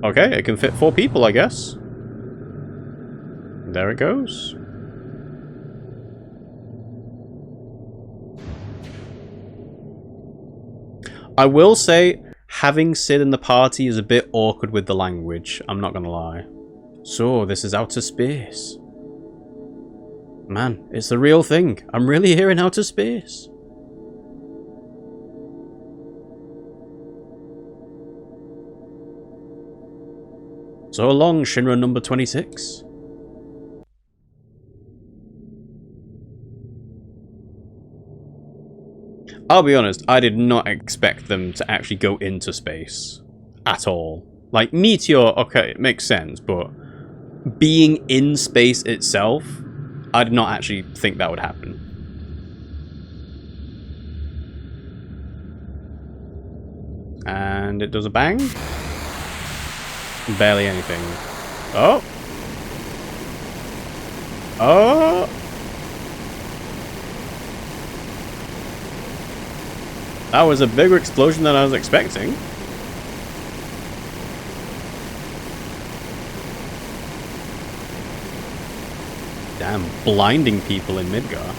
Okay, it can fit 4 people, I guess. There it goes. I will say, having Sid in the party is a bit awkward with the language. I'm not gonna lie. So, this is outer space. Man, it's the real thing. I'm really here in outer space. So long, Shinra number 26. I'll be honest, I did not expect them to actually go into space. At all. Like, Meteor, okay, it makes sense, but being in space itself, I did not actually think that would happen. And it does a bang. Barely anything. Oh! Oh! That was a bigger explosion than I was expecting. Damn, blinding people in Midgar.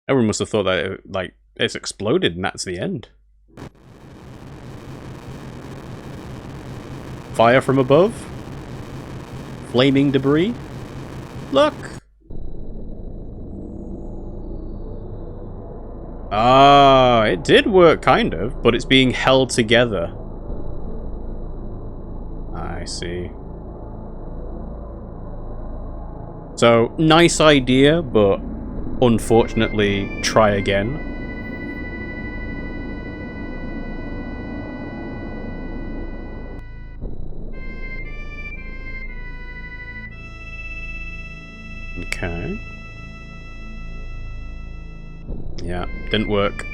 Everyone must have thought that it, like, it's exploded and that's the end. Fire from above. Flaming debris. Look! Ah, it did work, kind of, but it's being held together. I see. So, nice idea, but unfortunately, try again. Okay. Yeah, didn't work.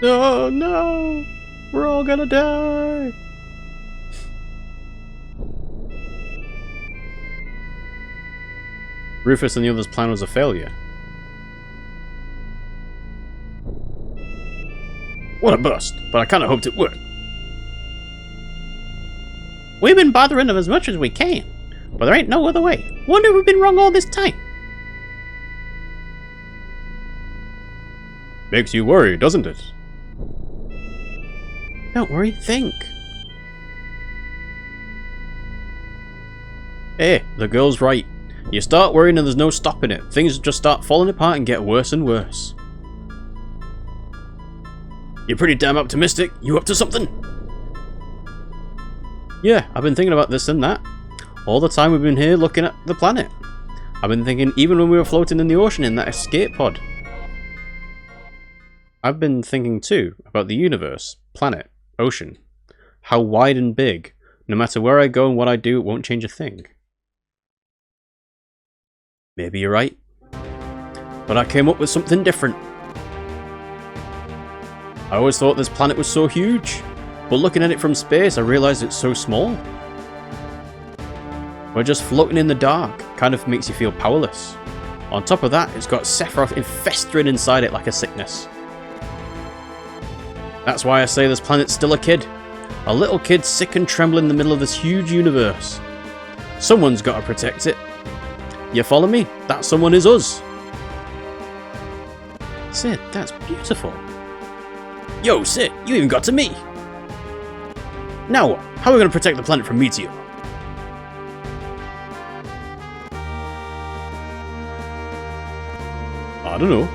Oh no! We're all gonna die! Rufus and the others' plan was a failure. What a bust, but I kinda hoped it would. We've been bothering them as much as we can, but there ain't no other way. Wonder if we've been wrong all this time. Makes you worry, doesn't it? Don't worry, think. Hey, the girl's right. You start worrying and there's no stopping it. Things just start falling apart and get worse and worse. You're pretty damn optimistic. You up to something? Yeah, I've been thinking about this and that. All the time we've been here looking at the planet. I've been thinking even when we were floating in the ocean in that escape pod. I've been thinking too about the universe, planet, ocean. How wide and big. No matter where I go and what I do, it won't change a thing. Maybe you're right. But I came up with something different. I always thought this planet was so huge, but looking at it from space I realised it's so small. We're just floating in the dark, kind of makes you feel powerless. On top of that, it's got Sephiroth festering inside it like a sickness. That's why I say this planet's still a kid. A little kid sick and trembling in the middle of this huge universe. Someone's got to protect it. You follow me? That someone is us. Sid, that's beautiful. Yo, Sid, you even got to me. Now what? How are we going to protect the planet from Meteor? I don't know.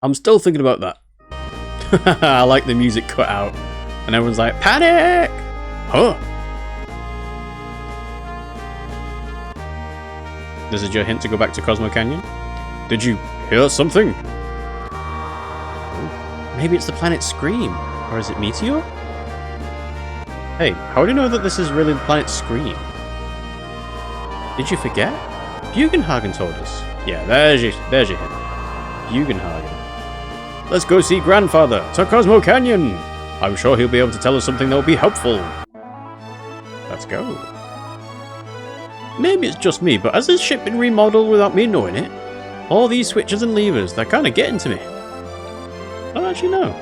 I'm still thinking about that. I like the music cut out. And everyone's like, panic! Huh? This is your hint to go back to Cosmo Canyon? Did you hear something? Maybe it's the planet Scream. Or is it Meteor? Hey, how do you know that this is really the planet Scream? Did you forget? Bugenhagen told us. Yeah, there's your hint. Bugenhagen. Let's go see Grandfather to Cosmo Canyon. I'm sure he'll be able to tell us something that will be helpful. Let's go. Maybe it's just me, but has this ship been remodeled without me knowing it? All these switches and levers, they're kind of getting to me. I don't actually know.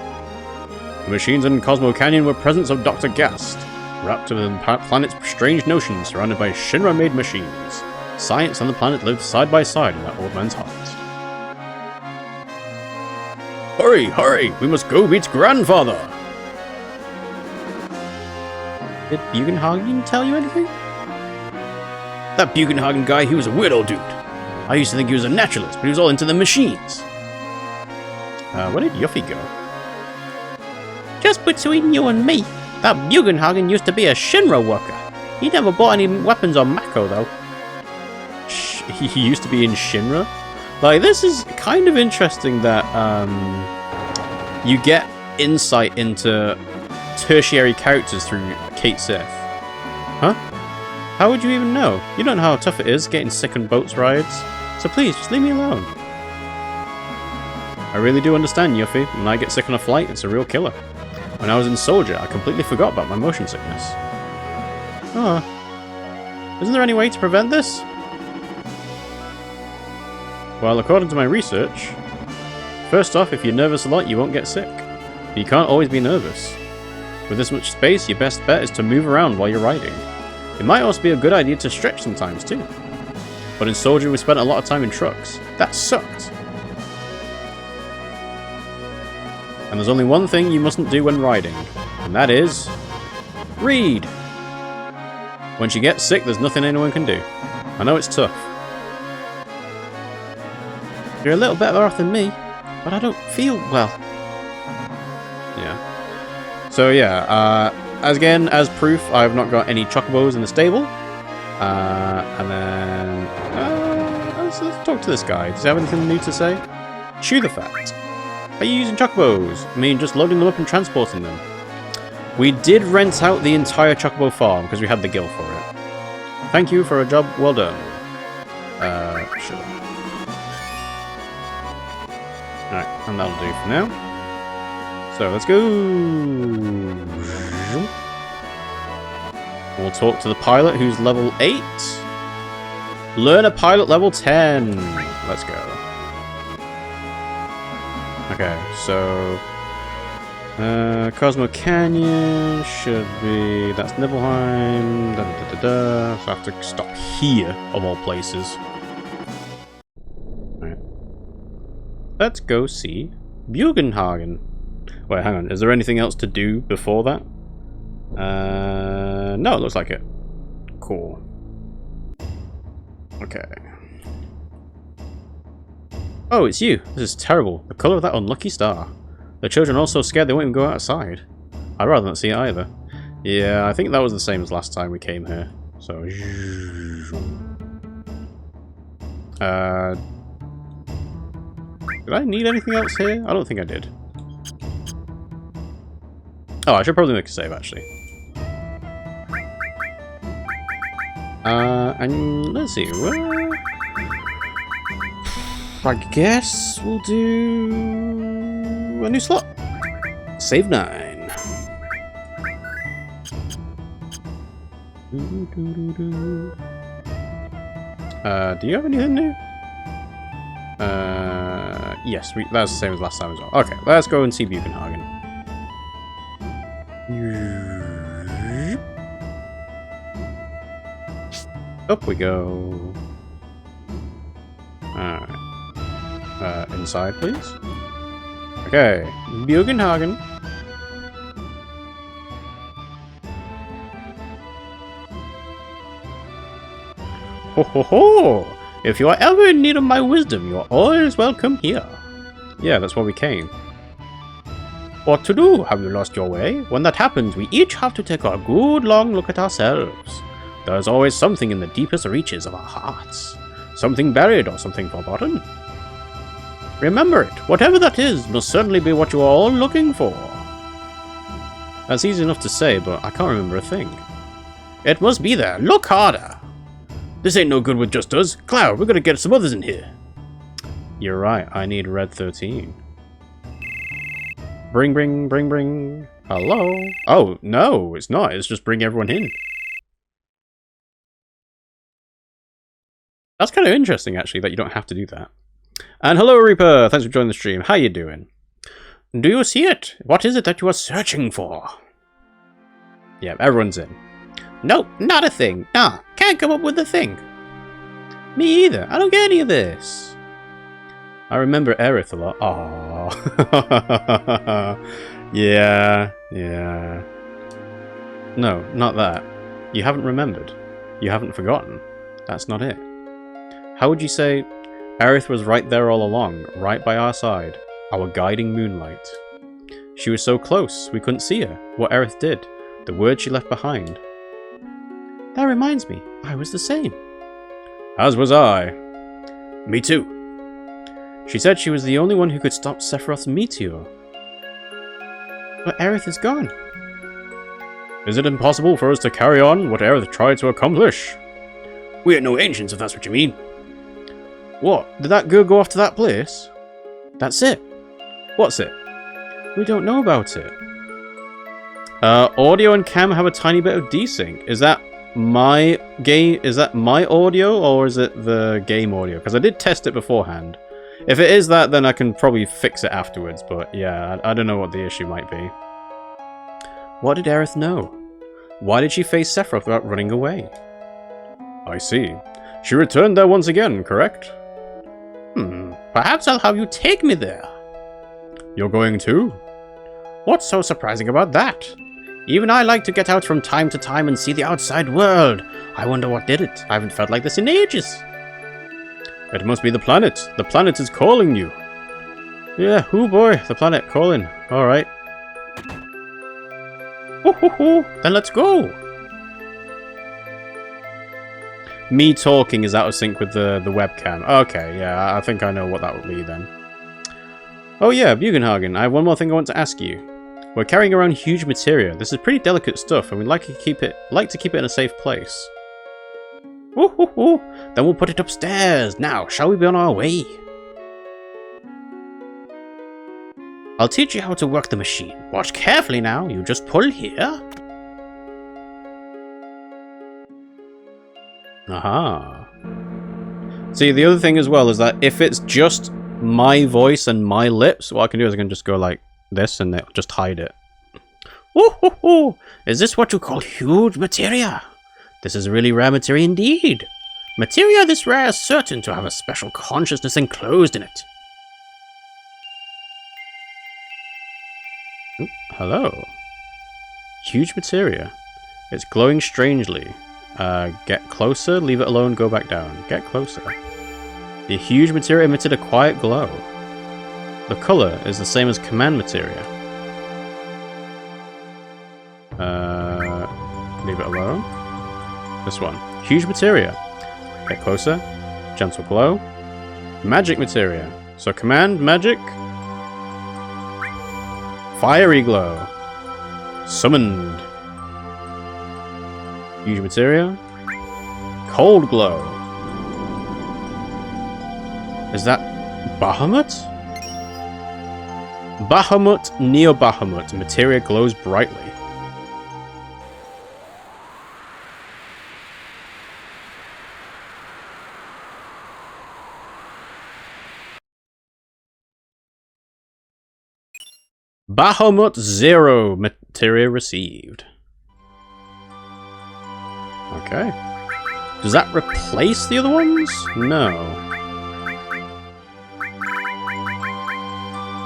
The machines in Cosmo Canyon were presents of Dr. Gast, wrapped within the planet's strange notions, surrounded by Shinra-made machines. Science and the planet lived side by side in that old man's heart. Hurry, hurry! We must go meet Grandfather! Did Bugenhagen tell you anything? That Bugenhagen guy, he was a weirdo dude. I used to think he was a naturalist, but he was all into the machines. Where did Yuffie go? Just between you and me, that Bugenhagen used to be a Shinra worker. He never bought any weapons on Mako, though. He used to be in Shinra? Like, this is kind of interesting that you get insight into tertiary characters through Kate Sith. Huh? How would you even know? You don't know how tough it is getting sick on boats rides. So please, just leave me alone. I really do understand, Yuffie. When I get sick on a flight, it's a real killer. When I was in Soldier, I completely forgot about my motion sickness. Oh. Isn't there any way to prevent this? Well, according to my research, first off, if you're nervous a lot, you won't get sick. But you can't always be nervous. With this much space, your best bet is to move around while you're riding. It might also be a good idea to stretch sometimes, too. But in Soldier, we spent a lot of time in trucks. That sucked. And there's only one thing you mustn't do when riding, and that is... read! Once you get sick, there's nothing anyone can do. I know it's tough. You're a little better off than me, but I don't feel well. Yeah. So yeah, as proof, I've not got any chocobos in the stable. And then... let's talk to this guy. Does he have anything new to say? Chew the fact. Are you using chocobos? I mean, just loading them up and transporting them. We did rent out the entire chocobo farm because we had the gil for it. Thank you for a job well done. Sure. Alright, and that'll do for now. So, let's go. We'll talk to the pilot who's level 8. Learn a pilot level 10. Let's go. Okay, so... Cosmo Canyon should be... That's Nibelheim. So I have to stop here, of all places. Alright. Let's go see Bugenhagen. Wait, hang on. Is there anything else to do before that? No, it looks like it. Cool. Okay. Oh, it's you. This is terrible. The colour of that unlucky star. The children are all so scared they won't even go outside. I'd rather not see it either. Yeah, I think that was the same as last time we came here. So... did I need anything else here? I don't think I did. Oh, I should probably make a save, actually. And let's see, where... I guess we'll do... a new slot. Save 9. Do you have anything new? Yes, that's the same as last time as well. Okay, let's go and see Bugenhagen. Up we go. Alright. Inside, please. Okay, Bugenhagen. Ho ho ho! If you are ever in need of my wisdom, you are always welcome here. Yeah, that's why we came. What to do? Have you lost your way? When that happens, we each have to take a good long look at ourselves. There's always something in the deepest reaches of our hearts. Something buried or something forgotten. Remember it. Whatever that is must certainly be what you are all looking for. That's easy enough to say, but I can't remember a thing. It must be there. Look harder. This ain't no good with just us. Cloud, we're gonna get some others in here. You're right. I need Red 13. Bring. Hello? Oh, no, it's not. It's just bring everyone in. That's kind of interesting, actually, that you don't have to do that. And hello, Reaper. Thanks for joining the stream. How you doing? Do you see it? What is it that you are searching for? Yeah, everyone's in. Nope, not a thing. Nah, can't come up with a thing. Me either. I don't get any of this. I remember Aerith a lot. Aww. Yeah. No, not that. You haven't remembered. You haven't forgotten. That's not it. How would you say Aerith was right there all along, right by our side, our guiding moonlight? She was so close, we couldn't see her, what Aerith did, the words she left behind. That reminds me, I was the same. As was I. Me too. She said she was the only one who could stop Sephiroth's meteor. But Aerith is gone. Is it impossible for us to carry on what Aerith tried to accomplish? We are no ancients, if that's what you mean. What? Did that girl go off to that place? That's it. What's it? We don't know about it. Audio and cam have a tiny bit of desync. Is that my game? Is that my audio or is it the game audio? Because I did test it beforehand. If it is that, then I can probably fix it afterwards. But yeah, I don't know what the issue might be. What did Aerith know? Why did she face Sephiroth without running away? I see. She returned there once again, correct? Perhaps I'll have you take me there. You're going too? What's so surprising about that? Even I like to get out from time to time and see the outside world. I wonder what did it. I haven't felt like this in ages. It must be the planet. The planet is calling you. Yeah, oh boy, the planet calling. Alright. Then let's go. Me talking is out of sync with the webcam. Okay, yeah, I think I know what that would be then. Oh yeah, Bugenhagen, I have one more thing I want to ask you. We're carrying around huge materia. This is pretty delicate stuff, and we'd like to keep it in a safe place. Then we'll put it upstairs. Now, shall we be on our way? I'll teach you how to work the machine. Watch carefully now. You just pull here. Aha. See, the other thing as well is that if it's just my voice and my lips, what I can do is I can just go like this and it'll just hide it. Is this what you call huge materia? This is really rare materia indeed. Materia this rare is certain to have a special consciousness enclosed in it. Ooh, hello. Huge materia. It's glowing strangely. Get closer, leave it alone, go back down. Get closer. The huge materia emitted a quiet glow. The color is the same as command materia. Leave it alone. This one. Huge materia. Get closer. Gentle glow. Magic materia. So command, magic. Fiery glow. Summoned. Huge materia. Cold glow. Is that Bahamut? Bahamut, Neo Bahamut. Materia glows brightly. Bahamut 0. Materia received. Okay. Does that replace the other ones? No.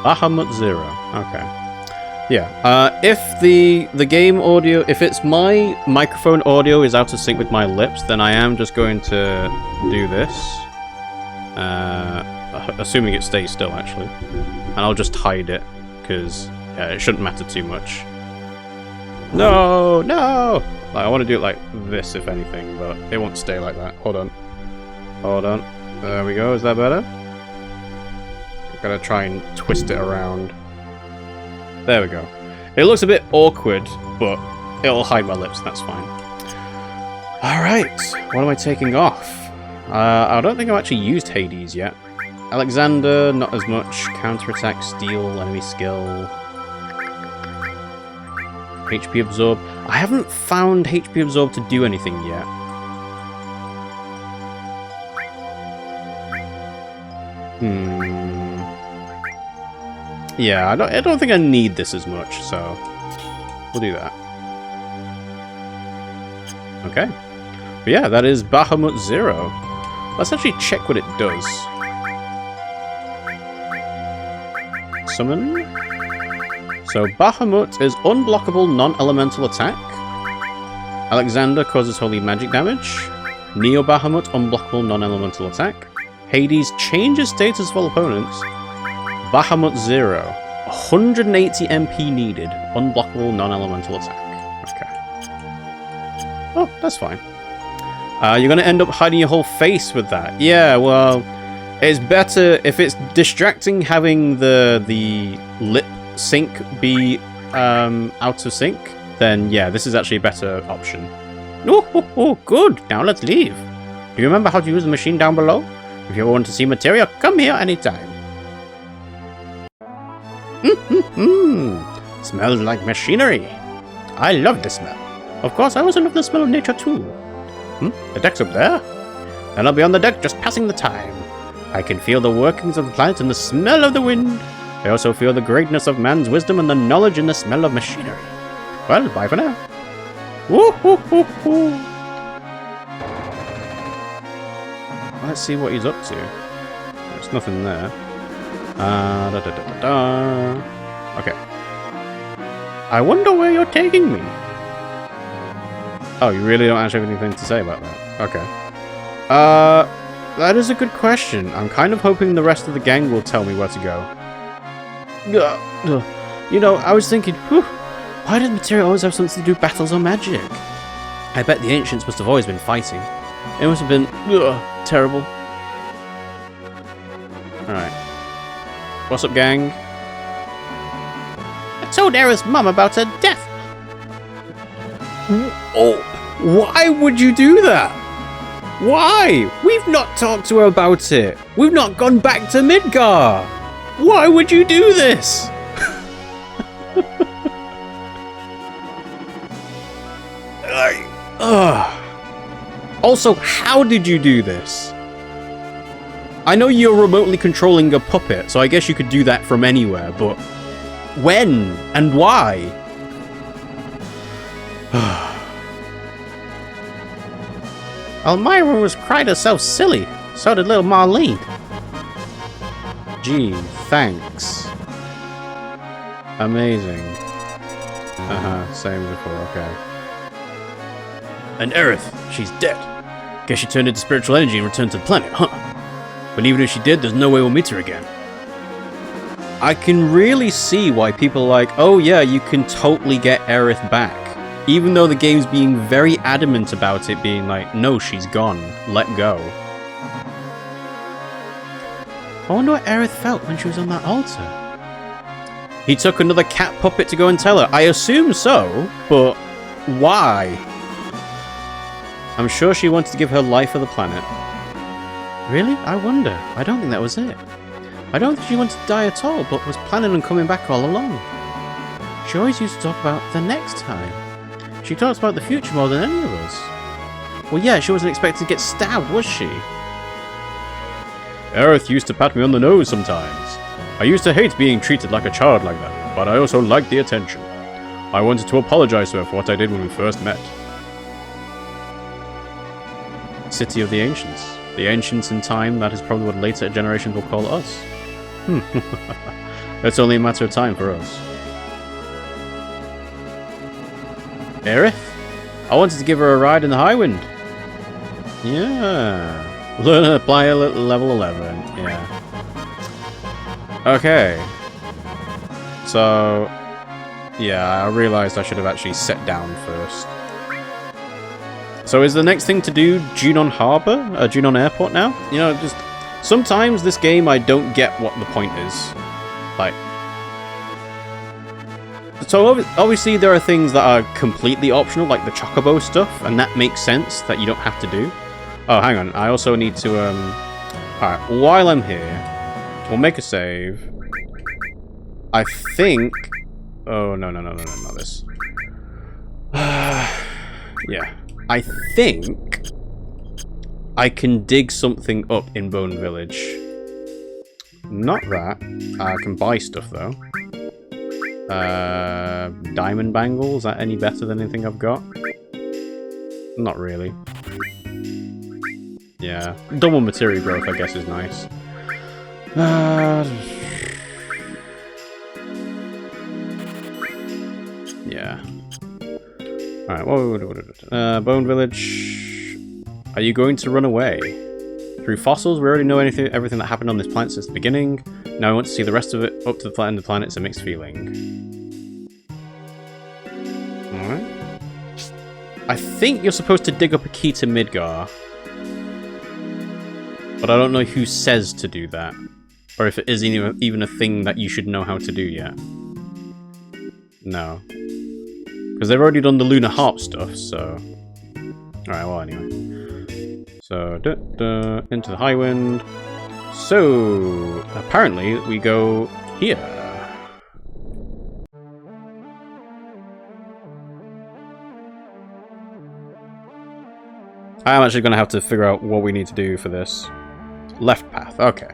Bahamut 0. Okay. Yeah. If the game audio, if it's my microphone audio is out of sync with my lips, then I am just going to do this. Assuming it stays still, actually. And I'll just hide it, because yeah, it shouldn't matter too much. No! No! Like, I want to do it like this, if anything, but it won't stay like that. Hold on. Hold on. There we go. Is that better? I'm gonna try and twist it around. There we go. It looks a bit awkward, but it'll hide my lips, that's fine. Alright, what am I taking off? I don't think I've actually used Hades yet. Alexander, not as much. Counterattack, steal, enemy skill. HP absorb. I haven't found HP absorb to do anything yet. Yeah, I don't think I need this as much, so we'll do that. Okay. But yeah, that is Bahamut 0. Let's actually check what it does. Summon. So Bahamut is unblockable non-elemental attack. Alexander causes holy magic damage. Neo Bahamut unblockable non-elemental attack. Hades changes status of all opponents. Bahamut 0. 180 MP needed. Unblockable non-elemental attack. Okay. Oh, that's fine. You're going to end up hiding your whole face with that. Yeah, well, it's better if it's distracting having the lip sync be out of sync, then yeah, this is actually a better option. Oh, good. Now let's leave. Do you remember how to use the machine down below? If you ever want to see material, come here anytime. Smells like machinery. I love the smell. Of course, I also love the smell of nature too. The deck's up there? Then I'll be on the deck just passing the time. I can feel the workings of the planet and the smell of the wind. I also feel the greatness of man's wisdom and the knowledge and the smell of machinery. Well, bye for now. Woo-hoo-hoo-hoo. Let's see what he's up to. There's nothing there. Okay. I wonder where you're taking me. Oh, you really don't actually have anything to say about that? Okay. That is a good question. I'm kind of hoping the rest of the gang will tell me where to go. You know, I was thinking, why did material always have something to do with battles or magic? I bet the ancients must have always been fighting. It must have been terrible. Alright. What's up, gang? I told Aerith's mum about her death. Oh, why would you do that? Why? We've not talked to her about it. We've not gone back to Midgar. Why would you do this? Also, how did you do this? I know you're remotely controlling a puppet, so I guess you could do that from anywhere, but when and why? Elmira was cried herself silly. So did little Marlene. Gee, thanks. Amazing. Same as before, okay. And Aerith, she's dead. Guess she turned into spiritual energy and returned to the planet, huh? But even if she did, there's no way we'll meet her again. I can really see why people are like, oh yeah, you can totally get Aerith back. Even though the game's being very adamant about it being like, no, she's gone. Let go. I wonder what Aerith felt when she was on that altar. He took another cat puppet to go and tell her. I assume so, but why? I'm sure she wanted to give her life for the planet. Really? I wonder. I don't think that was it. I don't think she wanted to die at all, but was planning on coming back all along. She always used to talk about the next time. She talks about the future more than any of us. Well, yeah, she wasn't expecting to get stabbed, was she? Aerith used to pat me on the nose sometimes. I used to hate being treated like a child like that, but I also liked the attention. I wanted to apologize to her for what I did when we first met. City of the Ancients. The Ancients in time, that is probably what later generations will call us. It's only a matter of time for us. Aerith? I wanted to give her a ride in the Highwind. Yeah. Learn and apply at level 11. Yeah. Okay. So, yeah, I realized I should have actually sat down first. So is the next thing to do Junon Harbor? Junon Airport now? You know, just sometimes this game I don't get what the point is. Like, so obviously there are things that are completely optional, like the Chocobo stuff, and that makes sense that you don't have to do. Oh, hang on. I also need to, alright, while I'm here, we'll make a save. I think... Oh, no, not this. Yeah. I think I can dig something up in Bone Village. Not that. I can buy stuff, though. Diamond Bangle, is that any better than anything I've got? Not really. Yeah. Double material growth, I guess, is nice. Yeah. Alright, Bone Village. Are you going to run away? Through fossils, we already know everything that happened on this planet since the beginning. Now I want to see the rest of it up to the planet, and the planet's a mixed feeling. Alright. I think you're supposed to dig up a key to Midgar. But I don't know who says to do that. Or if it is even a thing that you should know how to do yet. No. Because they've already done the Lunar Harp stuff, so... Alright, well, anyway. So, into the High Wind. So, apparently, we go here. I am actually going to have to figure out what we need to do for this. Left path, okay.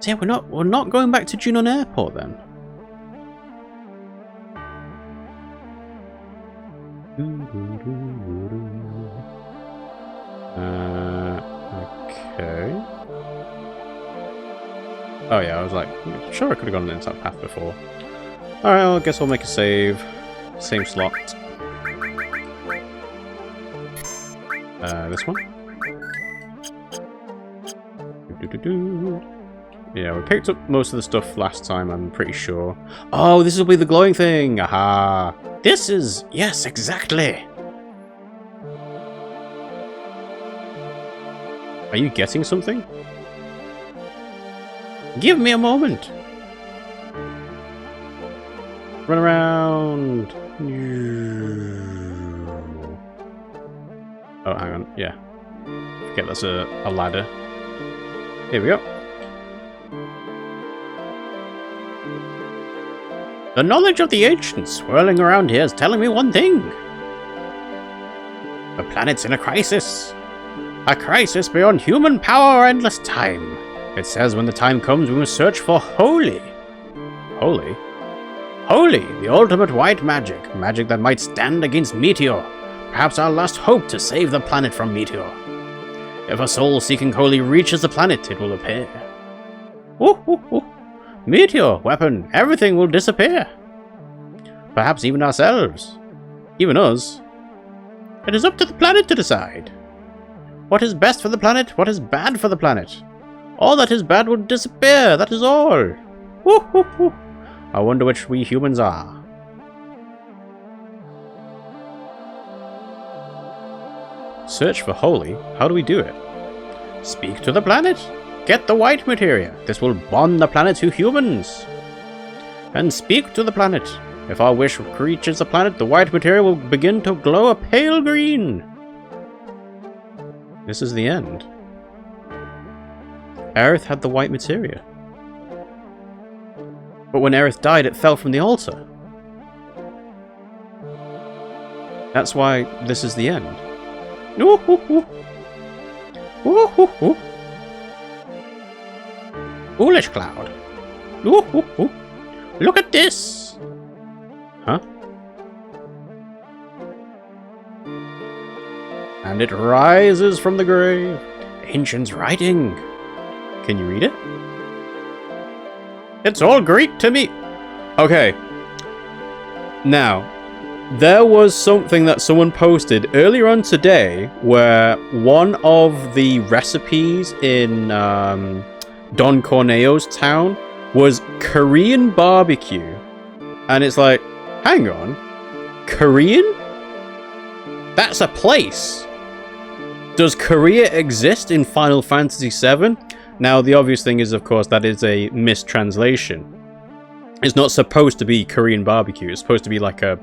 So yeah, we're not going back to Junon Airport then. Okay. Oh yeah, I was like, sure I could have gone into that path before. Alright, well, I guess we'll make a save. Same slot. This one. Yeah, we picked up most of the stuff last time, I'm pretty sure. Oh, this will be the glowing thing! Aha! This is... Yes, exactly! Are you getting something? Give me a moment! Run around! Oh, hang on. Yeah. Forget that's a ladder. Here we go. The knowledge of the ancients swirling around here is telling me one thing. The planet's in a crisis. A crisis beyond human power or endless time. It says when the time comes we must search for holy. Holy? Holy, the ultimate white magic. Magic that might stand against meteor. Perhaps our last hope to save the planet from meteor. If a soul seeking holy reaches the planet, it will appear. Ooh, ooh, ooh. Meteor, weapon, everything will disappear. Perhaps even ourselves. Even us. It is up to the planet to decide. What is best for the planet? What is bad for the planet? All that is bad will disappear, that is all. Ooh, ooh, ooh. I wonder which we humans are. Search for holy? How do we do it? Speak to the planet. Get the white materia. This will bond the planet to humans. And speak to the planet. If our wish reaches the planet, the white materia will begin to glow a pale green. This is the end. Aerith had the white materia. But when Aerith died, it fell from the altar. That's why this is the end. Ooh, ooh, ooh. Ooh, ooh, ooh. Foolish Cloud. Ooh, ooh, ooh. Look at this. Huh? And it rises from the grave. Ancient's writing. Can you read it? It's all Greek to me. Okay. Now, there was something that someone posted earlier on today where one of the recipes in Don Corneo's town was Korean barbecue. And it's like, hang on. Korean? That's a place. Does Korea exist in Final Fantasy VII? Now, the obvious thing is, of course, that is a mistranslation. It's not supposed to be Korean barbecue. It's supposed to be like a...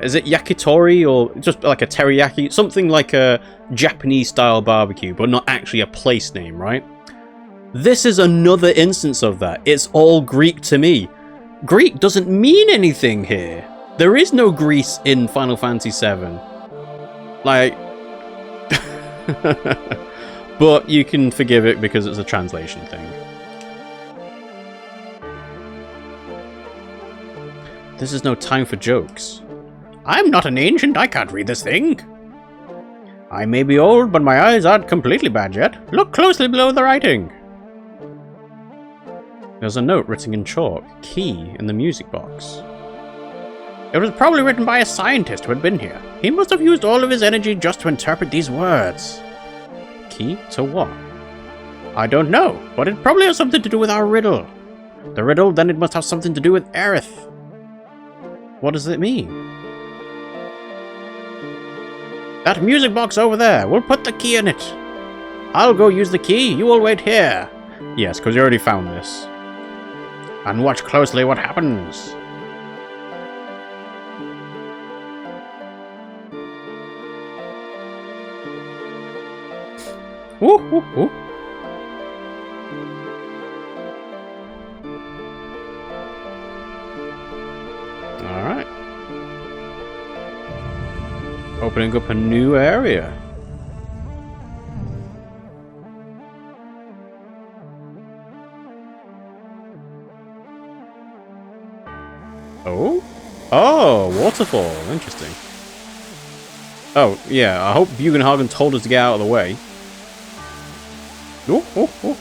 Is it yakitori or just like a teriyaki? Something like a Japanese-style barbecue, but not actually a place name, right? This is another instance of that. It's all Greek to me. Greek doesn't mean anything here. There is no Greece in Final Fantasy VII. Like... but you can forgive it because it's a translation thing. This is no time for jokes. I'm not an ancient, I can't read this thing. I may be old, but my eyes aren't completely bad yet. Look closely below the writing. There's a note written in chalk, key, in the music box. It was probably written by a scientist who had been here. He must have used all of his energy just to interpret these words. Key to what? I don't know, but it probably has something to do with our riddle. The riddle, then it must have something to do with Aerith. What does it mean? That music box over there, we'll put the key in it. I'll go use the key, you will wait here. Yes, because you already found this. And watch closely what happens. Woo, woo, woo. Alright. Opening up a new area. Oh? Oh, waterfall. Interesting. Oh, yeah, I hope Bugenhagen told us to get out of the way. Oh, oh, oh.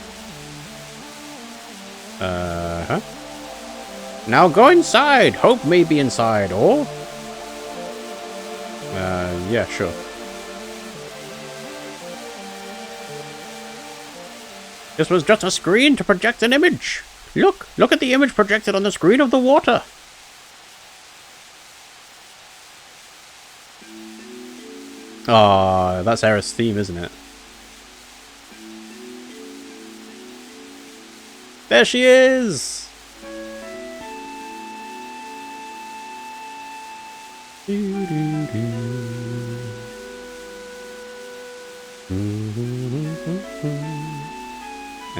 Uh-huh. Now go inside. Hope may be inside, or... yeah, sure. This was just a screen to project an image. Look at the image projected on the screen of the water. Ah, that's Aerith's theme, isn't it? There she is! And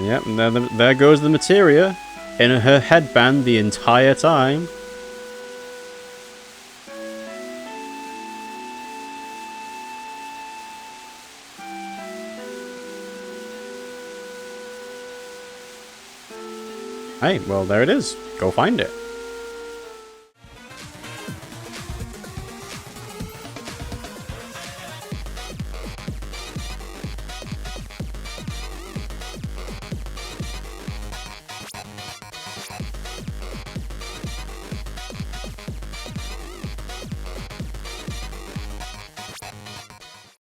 yep, there goes the materia in her headband the entire time. Hey, well, there it is. Go find it.